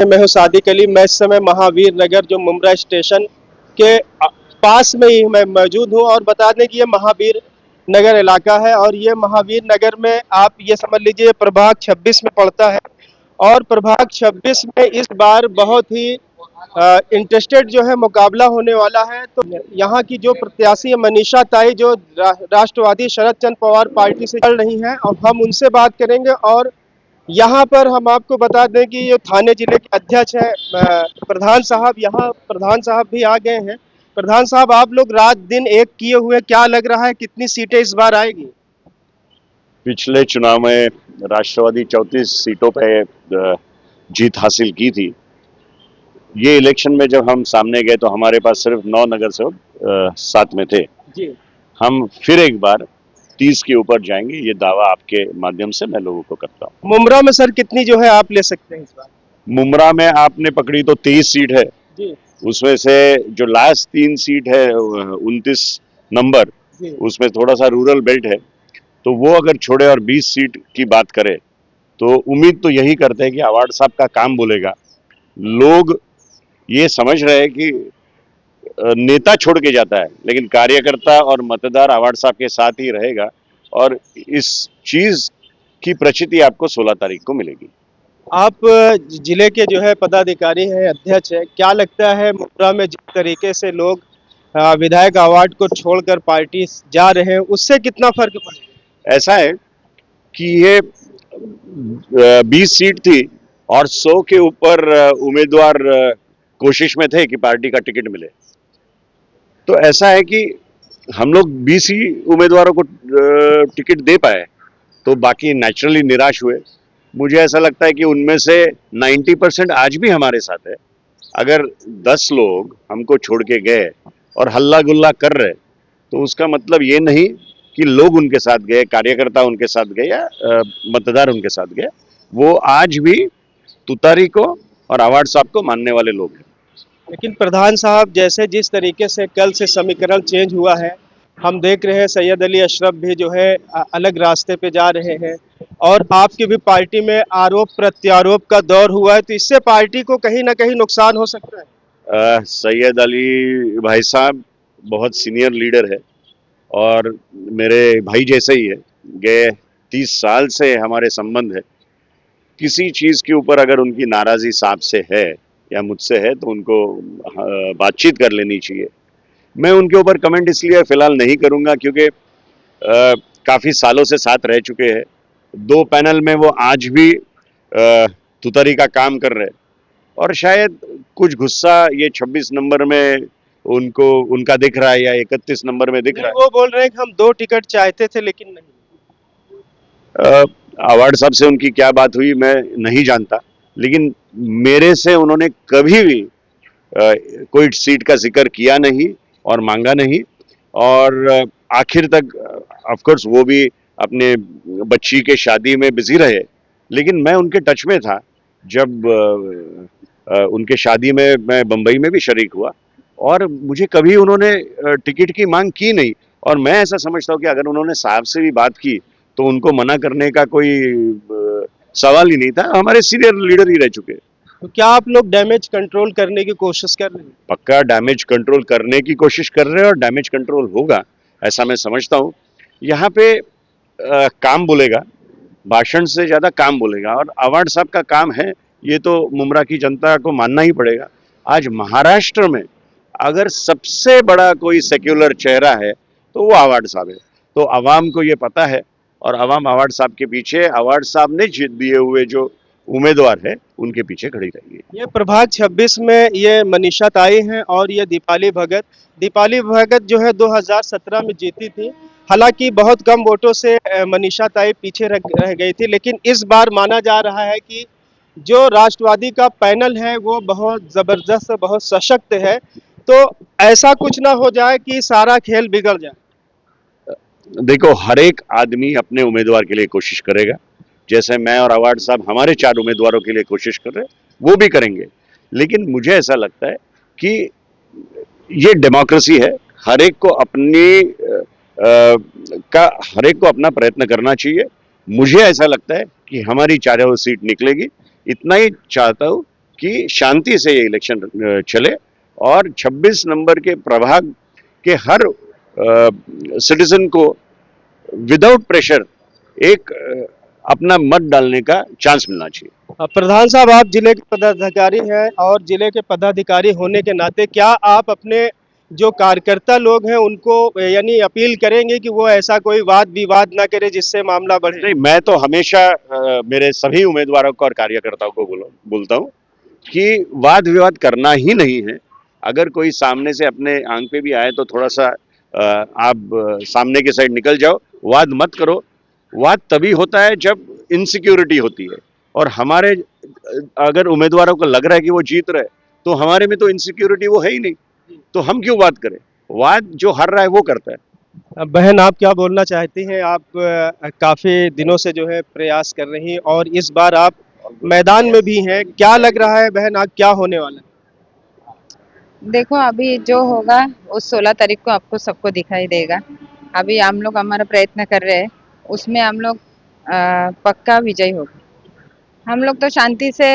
मैं हूँ सादिक अली। मैं इस समय महावीर नगर जो मुम्ब्रा स्टेशन के पास में ही मैं मौजूद हूँ और बता दें कि ये महावीर नगर इलाका है और ये महावीर नगर में आप ये समझ लीजिए प्रभाग 26 में पड़ता है। और प्रभाग 26 में इस बार बहुत ही इंटरेस्टेड जो है मुकाबला होने वाला है। तो यहाँ की जो प्रत्याशी है मनीषा ताई जो राष्ट्रवादी शरद चंद्र पवार पार्टी से चल रही हैं और हम उनसे बात करेंगे। और यहाँ पर हम आपको बता दें कि ये थाने जिले के अध्यक्ष हैं प्रधान साहब, यहाँ प्रधान साहब भी आ गए हैं। प्रधान साहब, आप लोग रात दिन एक किए हुए, क्या लग रहा है कितनी सीटें इस बार आएगी? पिछले चुनाव में राष्ट्रवादी 34 सीटों पे जीत हासिल की थी। ये इलेक्शन में जब हम सामने गए तो हमारे पास सिर्फ 9 नगर सेवक साथ में थे जी। हम फिर एक बार 30 के ऊपर जाएंगे, ये दावा आपके माध्यम से मैं लोगों को करता हूँ। मुम्ब्रा में सर कितनी जो है आप ले सकते हैं इस बार? मुम्ब्रा में आपने पकड़ी तो 23 सीट है जी। उसमें से जो लास्ट 3 सीट है 29 नंबर, उसमें थोड़ा सा रूरल बेल्ट है, तो वो अगर छोड़े और 20 सीट की बात करें तो उम्मीद तो यही करते हैं कि अवार्ड साहब का काम बोलेगा। लोग ये समझ रहे हैं कि नेता छोड़ के जाता है लेकिन कार्यकर्ता और मतदार अवार्ड साहब के साथ ही रहेगा और इस चीज की प्रचिति आपको 16 तारीख को मिलेगी। आप जिले के जो है पदाधिकारी हैं, अध्यक्ष हैं, क्या लगता है मुम्ब्रा में जिस तरीके से लोग विधायक अवार्ड को छोड़कर पार्टी जा रहे हैं उससे कितना फर्क पड़ेगा? ऐसा है कि ये 20 सीट थी और 100 के ऊपर उम्मीदवार कोशिश में थे कि पार्टी का टिकट मिले। तो ऐसा है कि हम लोग 20 ही उम्मीदवारों को टिकट दे पाए तो बाकी नेचुरली निराश हुए। मुझे ऐसा लगता है कि उनमें से 90% आज भी हमारे साथ है। अगर 10 लोग हमको छोड़ के गए और हल्ला गुल्ला कर रहे तो उसका मतलब ये नहीं कि लोग उनके साथ गए, कार्यकर्ता उनके साथ गए या मतदार उनके साथ गए। वो आज भी तुतारी को और अवार्ड साहब को मानने वाले लोग हैं। लेकिन प्रधान साहब, जैसे जिस तरीके से कल से समीकरण चेंज हुआ है, हम देख रहे हैं सैयद अली अशरफ भी जो है अलग रास्ते पे जा रहे हैं और आपकी भी पार्टी में आरोप प्रत्यारोप का दौर हुआ है, तो इससे पार्टी को कहीं ना कहीं नुकसान हो सकता है। सैयद अली भाई साहब बहुत सीनियर लीडर है और मेरे भाई जैसे ही है। गए 30 साल से हमारे संबंध है। किसी चीज के ऊपर अगर उनकी नाराजगी साहब से है या मुझसे है तो उनको बातचीत कर लेनी चाहिए। मैं उनके ऊपर कमेंट इसलिए फिलहाल नहीं करूंगा क्योंकि काफी सालों से साथ रह चुके हैं। 2 पैनल में वो आज भी तुतारी का काम कर रहे हैं और शायद कुछ गुस्सा ये 26 नंबर में उनका दिख रहा है या 31 नंबर में दिख रहा है। वो बोल रहे हैं कि हम 2 टिकट चाहते थे लेकिन नहीं। अवार्ड साहब से उनकी क्या बात हुई मैं नहीं जानता, लेकिन मेरे से उन्होंने कभी भी कोई सीट का जिक्र किया नहीं और मांगा नहीं। और आखिर तक ऑफ कोर्स वो भी अपने बच्ची के शादी में बिजी रहे, लेकिन मैं उनके टच में था। जब उनके शादी में मैं बंबई में भी शरीक हुआ और मुझे कभी उन्होंने टिकट की मांग की नहीं। और मैं ऐसा समझता हूँ कि अगर उन्होंने साहब से भी बात की तो उनको मना करने का कोई सवाल ही नहीं था। हमारे सीनियर लीडर ही रह चुके। तो क्या आप लोग डैमेज कंट्रोल करने की कोशिश कर रहे हैं? पक्का डैमेज कंट्रोल करने की कोशिश कर रहे हैं और डैमेज कंट्रोल होगा ऐसा मैं समझता हूँ। यहाँ पे काम बोलेगा, भाषण से ज्यादा काम बोलेगा और अवार्ड साहब का काम है ये तो मुम्ब्रा की जनता को मानना ही पड़ेगा। आज महाराष्ट्र में अगर सबसे बड़ा कोई सेक्युलर चेहरा है तो वो अवार्ड साहब है। तो अवाम को ये पता है और अवाम अवार्ड साहब के पीछे, अवार्ड साहब ने जीत दिए हुए जो उम्मीदवार है उनके पीछे खड़ी रहेगी। ये प्रभाग 26 में ये मनीषा ताई हैं और ये दीपाली भगत जो है 2017 में जीती थी। हालांकि बहुत कम वोटों से मनीषा ताई पीछे रह गई थी, लेकिन इस बार माना जा रहा है कि जो राष्ट्रवादी का पैनल है वो बहुत जबरदस्त, बहुत सशक्त है। तो ऐसा कुछ ना हो जाए कि सारा खेल बिगड़ जाए। देखो, हर एक आदमी अपने उम्मीदवार के लिए कोशिश करेगा। जैसे मैं और अवार्ड साहब हमारे 4 उम्मीदवारों के लिए कोशिश कर रहे हैं, वो भी करेंगे। लेकिन मुझे ऐसा लगता है कि ये डेमोक्रेसी है। हर एक को हर एक को अपना प्रयत्न करना चाहिए। मुझे ऐसा लगता है कि हमारी 4 सीट निकलेगी। इतना ही चाहता हूँ कि शांति से ये इलेक्शन चले और 26 नंबर के प्रभाग के हर सिटीजन को विदाउट प्रेशर एक अपना मत डालने का चांस मिलना चाहिए। प्रधान साहब, आप जिले के पदाधिकारी हैं और जिले के पदाधिकारी होने के नाते क्या आप अपने जो कार्यकर्ता लोग हैं उनको यानी अपील करेंगे कि वो ऐसा कोई वाद विवाद ना करे जिससे मामला बढ़े? नहीं, मैं तो हमेशा मेरे सभी उम्मीदवारों को और कार्यकर्ताओं को बोलता हूँ कि वाद विवाद करना ही नहीं है। अगर कोई सामने से अपने आंख पे भी आए तो थोड़ा सा आप सामने के साइड निकल जाओ, वाद मत करो। वाद तभी होता है जब इनसिक्योरिटी होती है और हमारे अगर उम्मीदवारों को लग रहा है कि वो जीत रहे तो हमारे में तो इनसिक्योरिटी वो है ही नहीं, तो हम क्यों बात करें? वाद जो हार रहा है वो करता है। बहन, आप क्या बोलना चाहती हैं? आप काफी दिनों से जो है प्रयास कर रही हैं और इस बार आप मैदान में भी हैं। क्या लग रहा है बहन, आज क्या होने वाला है? देखो, अभी जो होगा वो 16 तारीख को आपको सबको दिखाई देगा। अभी हम लोग हमारा प्रयत्न कर रहे हैं, उसमें हम लोग पक्का विजयी होगा। हम लोग तो शांति से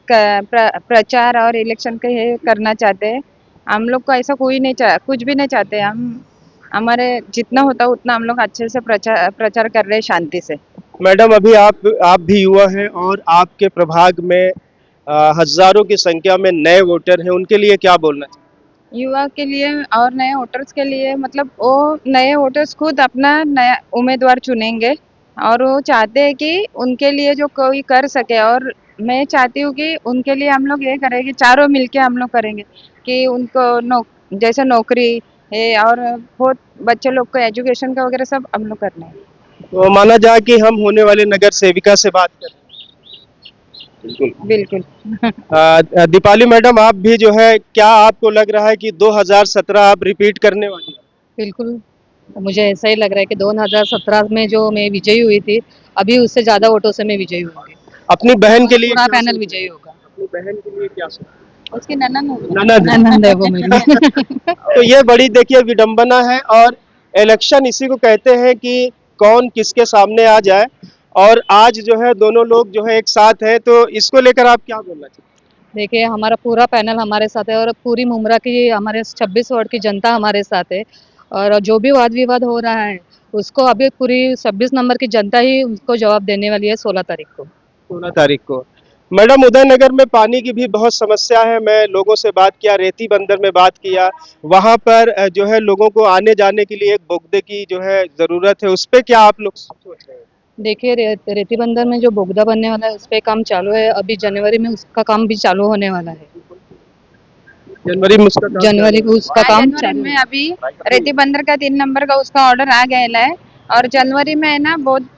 प्रचार और इलेक्शन के ये करना चाहते हैं। हम लोग को ऐसा कोई नहीं कुछ भी नहीं चाहते। हम हमारे जितना होता उतना हम लोग अच्छे से प्रचार कर रहे हैं शांति से। मैडम, अभी आप भी युवा हैं और आपके प्रभाग में हजारों की संख्या में नए वोटर हैं, उनके लिए क्या बोलना चाहिए? युवा के लिए और नए वोटर्स के लिए मतलब वो नए वोटर्स खुद अपना नया उम्मीदवार चुनेंगे और वो चाहते हैं कि उनके लिए जो कोई कर सके। और मैं चाहती हूँ कि उनके लिए हम लोग ये करेंगे, चारों मिलके हम लोग करेंगे कि उनको जैसे नौकरी है और बहुत बच्चे लोग को एजुकेशन का वगैरह सब हम लोग करना है। तो माना जाए कि हम होने वाले नगर सेविका से बात करें। बिल्कुल। दीपाली मैडम, आप भी जो है, क्या आपको लग रहा है कि 2017 आप रिपीट करने वाली हैं? बिल्कुल, मुझे ऐसा ही लग रहा है कि 2017 में जो मैं विजयी हुई थी, अभी उससे ज़्यादा वोटों से मैं विजयी होंगी। अपनी बहन के लिए पूरा क्या पैनल सोच- विजयी होगा। अपनी बहन के लिए क्या सोच- उसकी ननद होगी। ननद है वो मेरी। तो ये बड़ी देखिए विडंबना है और इलेक्शन इसी को कहते हैं कि कौन किसके सामने आ जाए और आज जो है दोनों लोग जो है एक साथ हैं, तो इसको लेकर आप क्या बोलना चाहिए? देखिए, हमारा पूरा पैनल हमारे साथ है और पूरी मुमरा की हमारे 26 वार्ड की जनता हमारे साथ है और जो भी वाद विवाद हो रहा है उसको अभी पूरी 26 नंबर की जनता ही उसको जवाब देने वाली है 16 तारीख को। 16 तारीख को। मैडम, उदयनगर में पानी की भी बहुत समस्या है। मैं लोगों से बात किया, रेती बंदर में बात किया, वहाँ पर जो है लोगों को आने जाने के लिए एक बोगदे की जो है जरूरत है, उस पर क्या आप लोग सोच रहे हैं? देखिए, रेती बंदर में जो बोगदा बनने वाला है उस पर काम चालू है। अभी जनवरी में उसका काम भी चालू होने वाला है। जनवरी में उसका काम जनवरी को उसका काम जनवरी चालू में अभी रेती बंदर का 3 नंबर का उसका ऑर्डर आ गया है और जनवरी में है ना बहुत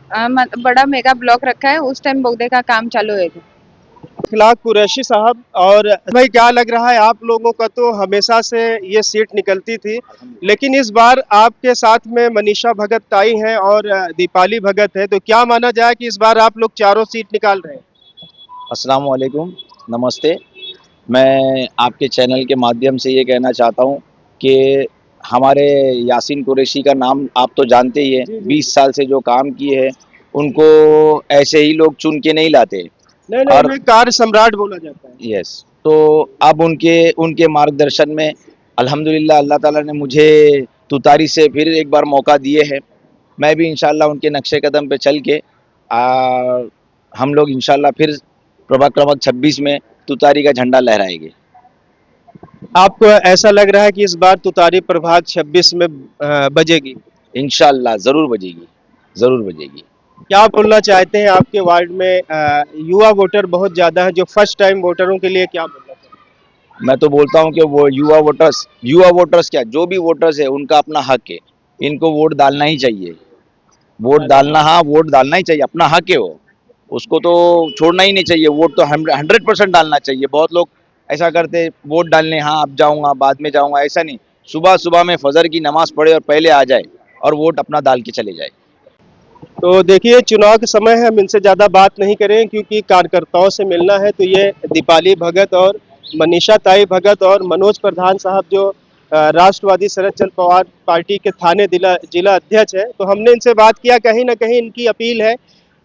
बड़ा मेगा ब्लॉक रखा है, उस टाइम बोगदे का काम चालू होगा। इखलाक कुरैशी साहब, और भाई क्या लग रहा है आप लोगों का? तो हमेशा से ये सीट निकलती थी, लेकिन इस बार आपके साथ में मनीषा भगत ताई हैं और दीपाली भगत है, तो क्या माना जाए कि इस बार आप लोग चारों सीट निकाल रहे हैं? अस्सलाम वालेकुम, नमस्ते। मैं आपके चैनल के माध्यम से ये कहना चाहता हूँ कि हमारे यासीन कुरैशी का नाम आप तो जानते ही हैं। 20 साल से जो काम किए हैं उनको ऐसे ही लोग चुन के नहीं लाते। नहीं, और उन्हें कार्य सम्राट बोला जाता है। यस, तो अब उनके मार्गदर्शन में अल्हम्दुलिल्लाह अल्लाह ताला ने मुझे तुतारी से फिर एक बार मौका दिए हैं। मैं भी इंशाल्लाह उनके नक्शे कदम पे चल के हम लोग इंशाल्लाह फिर प्रभाग क्रमांक 26 में तुतारी का झंडा लहराएंगे। आपको ऐसा लग रहा है कि इस बार तुतारी प्रभाग 26 में बजेगी? इंशाल्लाह ज़रूर बजेगी, ज़रूर बजेगी। क्या बोलना चाहते हैं? आपके वार्ड में युवा वोटर बहुत ज्यादा है, जो फर्स्ट टाइम वोटरों के लिए क्या बोलना चाहते हैं? मैं तो बोलता हूँ कि वो युवा वोटर्स क्या, जो भी वोटर्स है उनका अपना हक है, इनको वोट डालना ही चाहिए। वोट डालना ही चाहिए, अपना हक है वो, उसको तो छोड़ना ही नहीं चाहिए। वोट तो 100% डालना चाहिए। बहुत लोग ऐसा करते, वोट डालने हाँ अब जाऊँगा बाद में जाऊँगा, ऐसा नहीं। सुबह सुबह में फजर की नमाज पढ़े और पहले आ जाए और वोट अपना डाल के चले जाए। तो देखिए, चुनाव के समय है, हम इनसे ज़्यादा बात नहीं करें क्योंकि कार्यकर्ताओं से मिलना है। तो ये दीपाली भगत और मनीषा ताई भगत और मनोज प्रधान साहब जो राष्ट्रवादी शरद चंद्र पवार पार्टी के थाने जिला अध्यक्ष है, तो हमने इनसे बात किया। कहीं ना कहीं इनकी अपील है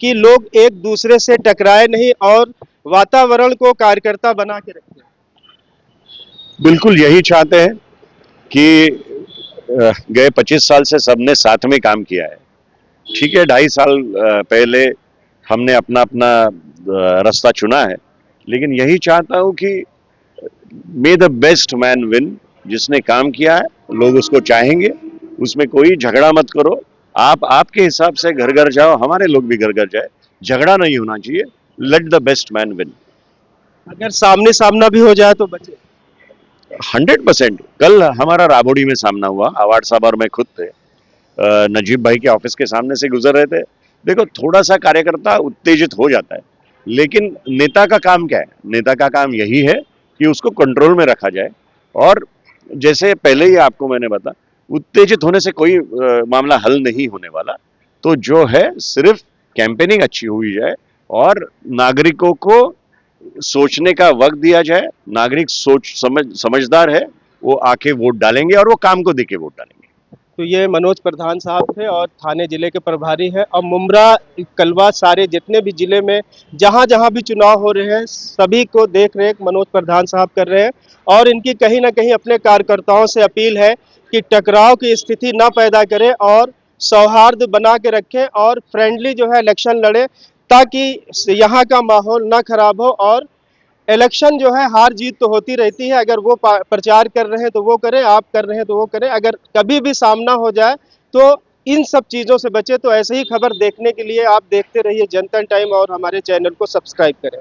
कि लोग एक दूसरे से टकराए नहीं और वातावरण को कार्यकर्ता बना के रखें? बिल्कुल यही चाहते हैं कि गए 25 साल से सबने साथ में काम किया है। ठीक है, 2.5 साल पहले हमने अपना अपना रास्ता चुना है, लेकिन यही चाहता हूं कि मे द बेस्ट मैन विन। जिसने काम किया है लोग उसको चाहेंगे, उसमें कोई झगड़ा मत करो। आप आपके हिसाब से घर घर जाओ, हमारे लोग भी घर घर जाए, झगड़ा नहीं होना चाहिए। Let the best man win. अगर सामने सामना भी हो जाए तो बचे? 100%। कल हमारा राबोड़ी में सामना हुआ, अवार्ड साहब और मैं खुद थे, नजीब भाई के ऑफिस के सामने से गुजर रहे थे। देखो, थोड़ा सा कार्यकर्ता उत्तेजित हो जाता है, लेकिन नेता का काम क्या है? नेता का काम यही है कि उसको कंट्रोल में रखा जाए। और जैसे पहले ही आपको मैंने बताया, उत्तेजित होने से कोई मामला हल नहीं होने वाला। तो जो है, सिर्फ कैंपेनिंग अच्छी हुई जाए और नागरिकों को सोचने का वक्त दिया जाए। नागरिक समझदार है, वो आके वोट डालेंगे और वो काम को देके वोट डालेंगे। तो ये मनोज प्रधान साहब थे और थाने जिले के प्रभारी हैं। अब मुमरा, कलवा, सारे जितने भी जिले में जहां जहां भी चुनाव हो रहे हैं, सभी को देख रेख मनोज प्रधान साहब कर रहे हैं। और इनकी कहीं ना कहीं अपने कार्यकर्ताओं से अपील है कि टकराव की स्थिति ना पैदा करें और सौहार्द बना के रखें और फ्रेंडली जो है इलेक्शन लड़े, ताकि यहाँ का माहौल ना खराब हो। और इलेक्शन जो है, हार जीत तो होती रहती है। अगर वो प्रचार कर रहे हैं तो वो करें, आप कर रहे हैं तो वो करें। अगर कभी भी सामना हो जाए तो इन सब चीज़ों से बचे। तो ऐसे ही खबर देखने के लिए आप देखते रहिए जनता टाइम और हमारे चैनल को सब्सक्राइब करें।